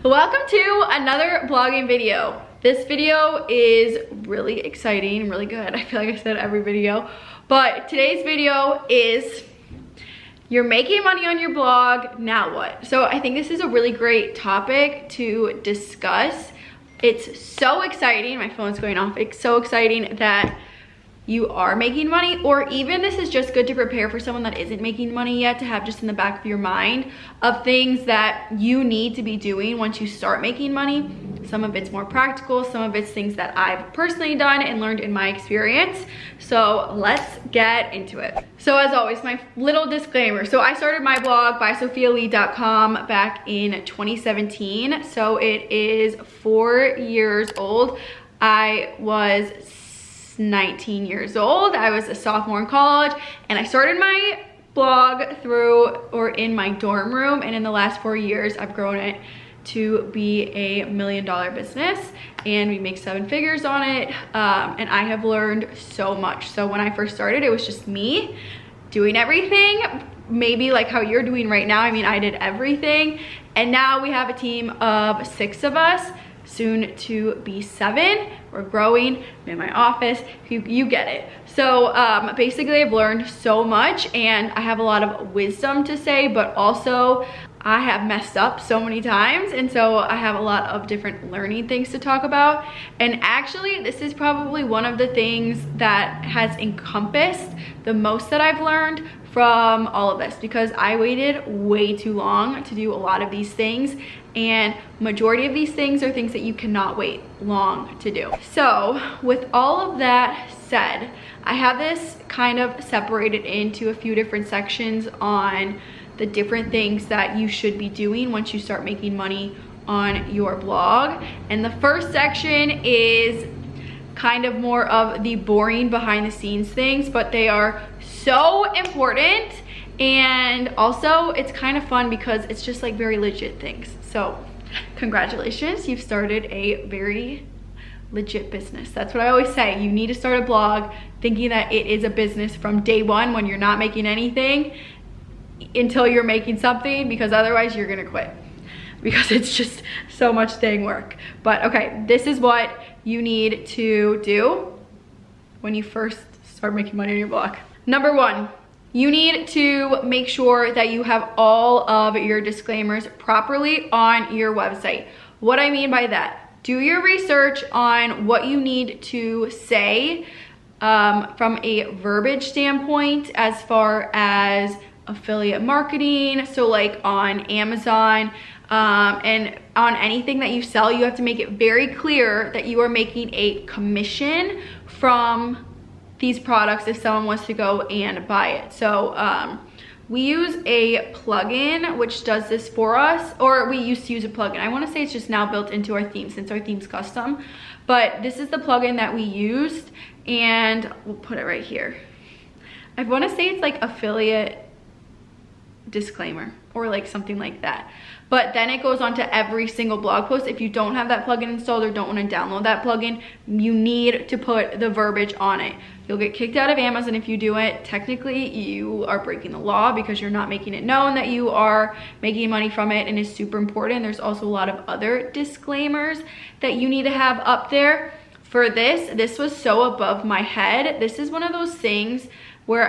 Welcome to another blogging video. This video is really exciting, really good. I feel like I said every video, but today's video is you're making money on your blog, now what? So I think this is a really great topic to discuss. It's so exciting, my phone's going off. It's so exciting that you are making money, or even this is just good to prepare for someone that isn't making money yet, to have just in the back of your mind of things that you need to be doing once you start making money. Some of it's more practical, some of it's things that I've personally done and learned in my experience. So let's get into it. So as always, my little disclaimer. So I started my blog by sophialee.com back in 2017. So it is 4 years old. I was 19 years old. I was a sophomore in college, and I started my blog in my dorm room, and in the last 4 years I've grown it to be a $1 million business, and we make 7 figures on it. And I have learned so much. So when I first started, it was just me doing everything, maybe like how you're doing right now. I mean, I did everything, and now we have a team of 6 of us, soon to be 7. We're growing. I'm in my office. You get it. So basically I've learned so much, and I have a lot of wisdom to say, but also I have messed up so many times, and so I have a lot of different learning things to talk about. And actually this is probably one of the things that has encompassed the most that I've learned from all of this, because I waited way too long to do a lot of these things, and majority of these things are things that you cannot wait long to do. So with all of that said, I have this kind of separated into a few different sections on the different things that you should be doing once you start making money on your blog. And the first section is kind of more of the boring behind the scenes things, but they are so important, and also it's kind of fun because it's just like very legit things. So congratulations, you've started a very legit business. That's what I always say. You need to start a blog thinking that it is a business from day one, when you're not making anything until you're making something, because otherwise you're gonna quit, because it's just so much dang work. But okay, this is what you need to do when you first start making money on your blog. Number 1, you need to make sure that you have all of your disclaimers properly on your website. What I mean by that, do your research on what you need to say from a verbiage standpoint, as far as affiliate marketing. So like on Amazon and on anything that you sell, you have to make it very clear that you are making a commission from these products if someone wants to go and buy it. So we use a plugin which does this for us, or we used to use a plugin. I want to say it's just now built into our theme, since our theme's custom, but this is the plugin that we used, and we'll put it right here. I want to say it's like affiliate disclaimer or like something like that, but then it goes on to every single blog post. If you don't have that plugin installed or don't want to download that plugin, you need to put the verbiage on it. You'll get kicked out of Amazon if you do it. Technically you are breaking the law, because you're not making it known that you are making money from it, and it's super important. There's also a lot of other disclaimers that you need to have up there. For this was so above my head. This is one of those things where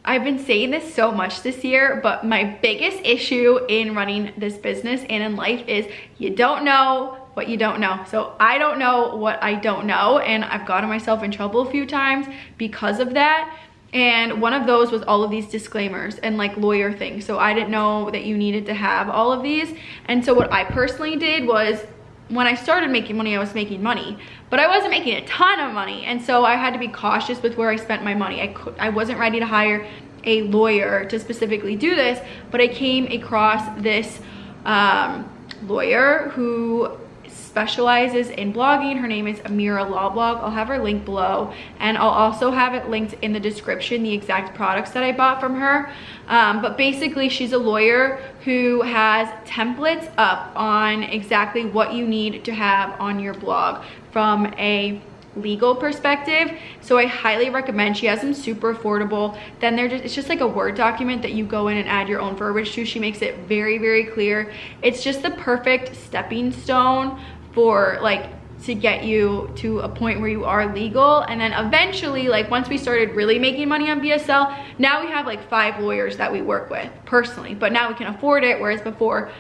I've been saying this so much this year, but my biggest issue in running this business and in life is you don't know what you don't know. So I don't know what I don't know, and I've gotten myself in trouble a few times because of that. And one of those was all of these disclaimers and like lawyer things. So I didn't know that you needed to have all of these. And so what I personally did was, when I started making money, I was making money, but I wasn't making a ton of money. And so I had to be cautious with where I spent my money. I wasn't ready to hire a lawyer to specifically do this, but I came across this lawyer who specializes in blogging. Her name is Amira Law Blog. I'll have her link below, and I'll also have it linked in the description, the exact products that I bought from her. But basically she's a lawyer who has templates up on exactly what you need to have on your blog, from a legal perspective. So I highly recommend. She has them super affordable. Then it's just like a Word document that you go in and add your own verbiage to. She makes it very, very clear. It's just the perfect stepping stone for like to get you to a point where you are legal. And then eventually, like once we started really making money on BSL, now we have like 5 lawyers that we work with personally, but now we can afford it. Whereas before,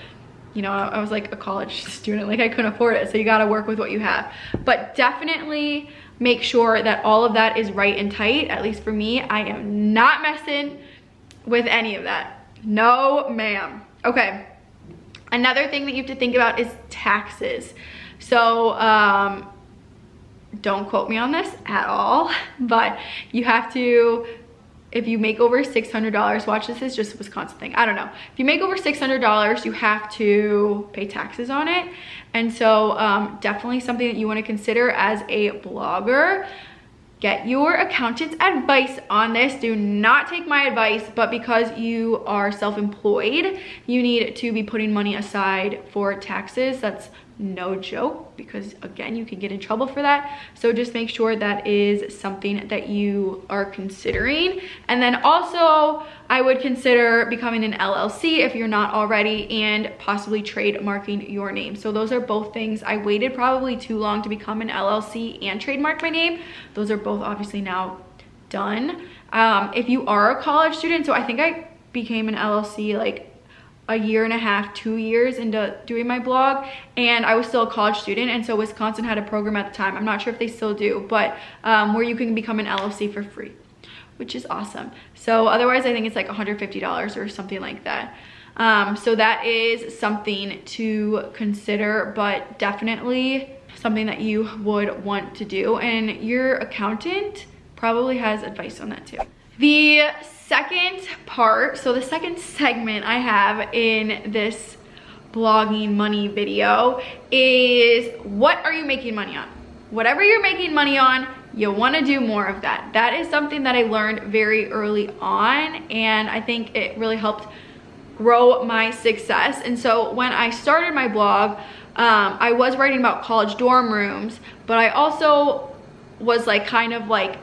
you know, I was like a college student, like I couldn't afford it. So you got to work with what you have, but definitely make sure that all of that is right and tight. At least for me, I am not messing with any of that. No, ma'am. Okay. Another thing that you have to think about is taxes. So don't quote me on this at all, but you have to, if you make over $600, watch, this is just a Wisconsin thing, I don't know. If you make over $600, you have to pay taxes on it. And so definitely something that you want to consider as a blogger. Get your accountant's advice on this. Do not take my advice, but because you are self-employed, you need to be putting money aside for taxes. That's no joke, because again, you can get in trouble for that. So just make sure that is something that you are considering. And then also I would consider becoming an LLC if you're not already, and possibly trademarking your name. So those are both things. I waited probably too long to become an LLC and trademark my name. Those are both obviously now done. If you are a college student, so I think I became an LLC like a year and a half, 2 years into doing my blog, and I was still a college student. And so Wisconsin had a program at the time, I'm not sure if they still do, but where you can become an LLC for free, which is awesome. So otherwise I think it's like $150 or something like that. So that is something to consider, but definitely something that you would want to do, and your accountant probably has advice on that too. The second part, so the second segment I have in this blogging money video is, what are you making money on? Whatever you're making money on, you want to do more of that. That is something that I learned very early on, and I think it really helped grow my success. And so when I started my blog, I was writing about college dorm rooms, but I also was like kind of like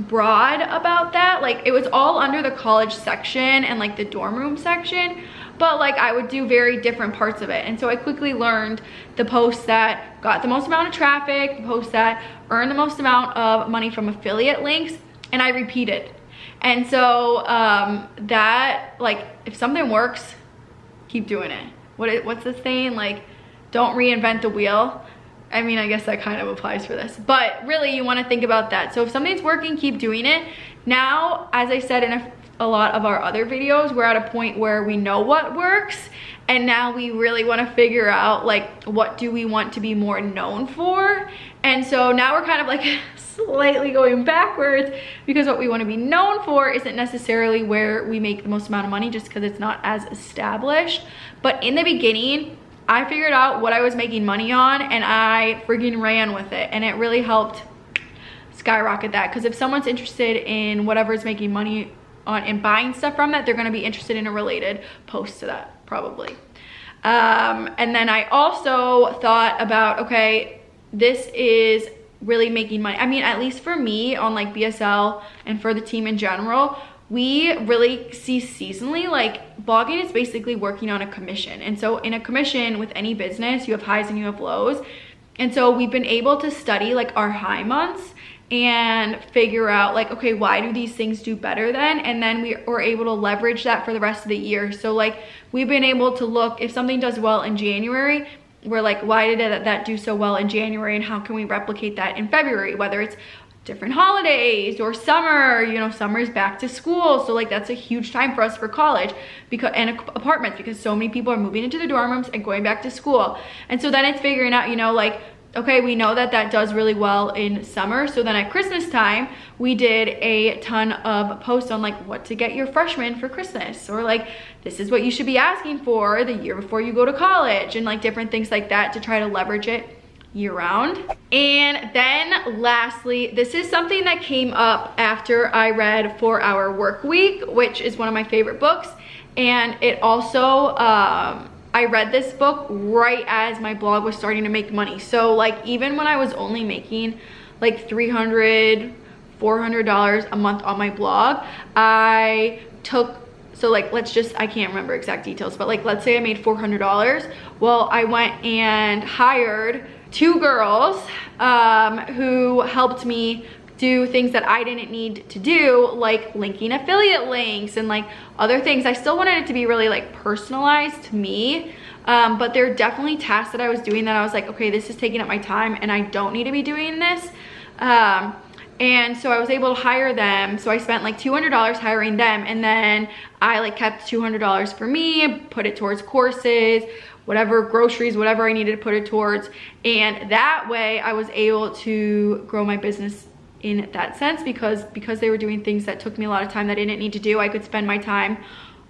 broad about that. Like it was all under the college section and like the dorm room section, but like I would do very different parts of it. And so I quickly learned the posts that got the most amount of traffic, the posts that earned the most amount of money from affiliate links, and I repeated. And so that, like, if something works, keep doing it. What's the saying? Like, don't reinvent the wheel. I mean, I guess that kind of applies for this, but really you want to think about that. So if something's working, keep doing it. Now, as I said in a lot of our other videos, we're at a point where we know what works, and now we really want to figure out like, what do we want to be more known for? And so now we're kind of like slightly going backwards, because what we want to be known for isn't necessarily where we make the most amount of money, just because it's not as established. But in the beginning, I figured out what I was making money on, and I freaking ran with it, and it really helped skyrocket that. Because if someone's interested in whatever is making money on and buying stuff from that, they're going to be interested in a related post to that probably. And then I also thought about, okay, this is really making money. I mean, at least for me on like BSL and for the team in general, we really see seasonally, like blogging is basically working on a commission. And so in a commission with any business, you have highs and you have lows. And so we've been able to study like our high months and figure out like, okay, why do these things do better then? And then we were able to leverage that for the rest of the year. So like we've been able to look, if something does well in January, we're like, why did that do so well in January, and how can we replicate that in February? Whether it's different holidays or summer, you know, summer's back to school, so like that's a huge time for us for college and apartments, because so many people are moving into the dorm rooms and going back to school. And so then it's figuring out, you know, like, okay, we know that does really well in summer. So then at Christmas time, we did a ton of posts on like what to get your freshmen for Christmas, or like this is what you should be asking for the year before you go to college, and like different things like that to try to leverage it year round. And then lastly, this is something that came up after I read 4 Hour Work Week, which is one of my favorite books. And it also, I read this book right as my blog was starting to make money. So like even when I was only making like $300, $400 a month on my blog, I took, so like, I can't remember exact details, but like, let's say I made $400. Well, I went and hired 2 girls who helped me do things that I didn't need to do, like linking affiliate links and like other things. I still wanted it to be really like personalized to me, but there are definitely tasks that I was doing that I was like, okay, this is taking up my time and I don't need to be doing this. And so I was able to hire them. So I spent like $200 hiring them, and then I like kept $200 for me, put it towards courses, whatever, groceries, whatever I needed to put it towards. And that way I was able to grow my business in that sense, because they were doing things that took me a lot of time that I didn't need to do. I could spend my time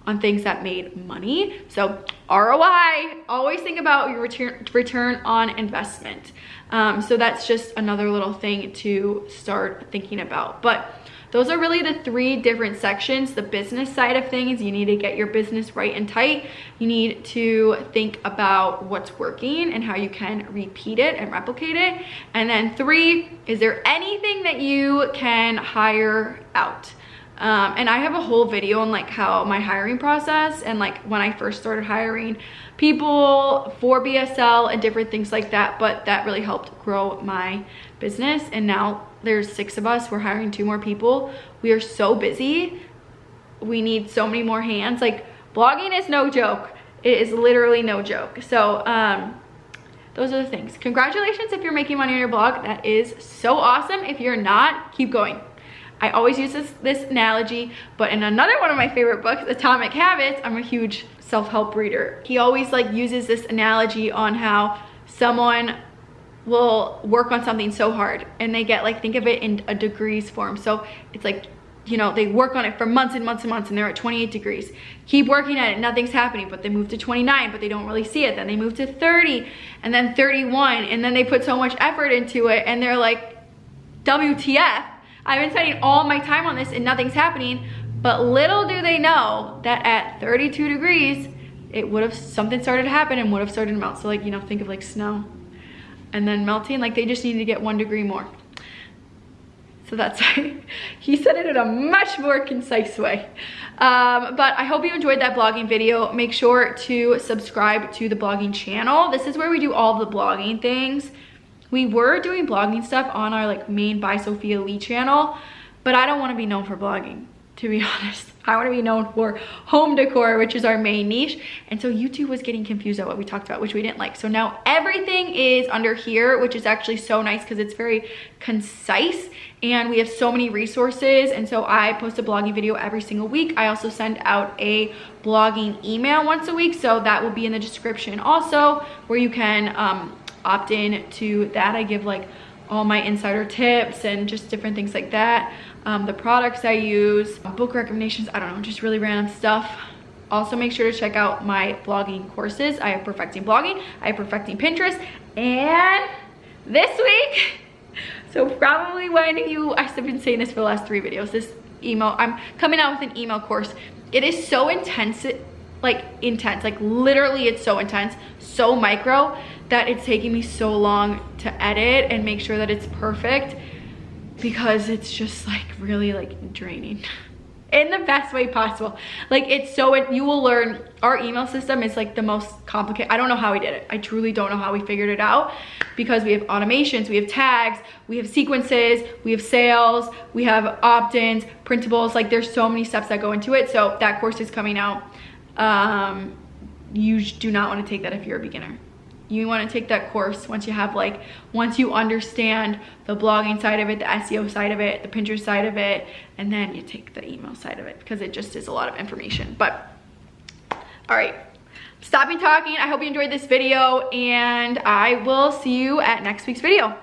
on things that made money. So ROI, always think about your return on investment. So that's just another little thing to start thinking about. But those are really the 3 different sections. The business side of things, you need to get your business right and tight. You need to think about what's working and how you can repeat it and replicate it. And then 3, is there anything that you can hire out? And I have a whole video on like how my hiring process and like when I first started hiring people for BSL and different things like that, but that really helped grow my business. And now there's 6 of us, we're hiring 2 more people. We are so busy, we need so many more hands. Like, blogging is no joke. It is literally no joke. So those are the things. Congratulations if you're making money on your blog. That is so awesome. If you're not, keep going. I always use this analogy, but in another one of my favorite books, Atomic Habits, I'm a huge self-help reader. He always like uses this analogy on how someone will work on something so hard and they get like, think of it in a degrees form. So it's like, you know, they work on it for months and months and months and they're at 28 degrees. Keep working at it, nothing's happening, but they move to 29, but they don't really see it. Then they move to 30 and then 31, and then they put so much effort into it and they're like, WTF, I've been spending all my time on this and nothing's happening. But little do they know that at 32 degrees, it would have, something started to happen and would have started to melt. So like, you know, think of like snow and then melting, like they just need to get 1 degree more. So that's, he said it in a much more concise way. But I hope you enjoyed that blogging video. Make sure to subscribe to the blogging channel. This is where we do all the blogging things. We were doing blogging stuff on our like main By Sophia Lee channel, but I don't want to be known for blogging, to be honest. I want to be known for home decor, which is our main niche. And so YouTube was getting confused at what we talked about, which we didn't like. So now everything is under here, which is actually so nice because it's very concise and we have so many resources. And so I post a blogging video every single week. I also send out a blogging email once a week. So that will be in the description also, where you can opt in to that. I give like all my insider tips and just different things like that. The products I use, book recommendations, I don't know, just really random stuff. Also make sure to check out my blogging courses. I have Perfecting Blogging, I have Perfecting Pinterest, and this week, so probably when you, I've been saying this for the last 3 videos, this email, I'm coming out with an email course. It is so intense, like literally it's so intense, so micro, that it's taking me so long to edit and make sure that it's perfect, because it's just like really like draining in the best way possible. Like it's so, you will learn, our email system is like the most complicated. I don't know how we did it. I truly don't know how we figured it out, because we have automations, we have tags, we have sequences, we have sales, we have opt-ins, printables, like there's so many steps that go into it. So that course is coming out. You do not want to take that if you're a beginner. You want to take that course once you have like, once you understand the blogging side of it, the SEO side of it, the Pinterest side of it, and then you take the email side of it, because it just is a lot of information. But all right, stopping talking. I hope you enjoyed this video and I will see you at next week's video.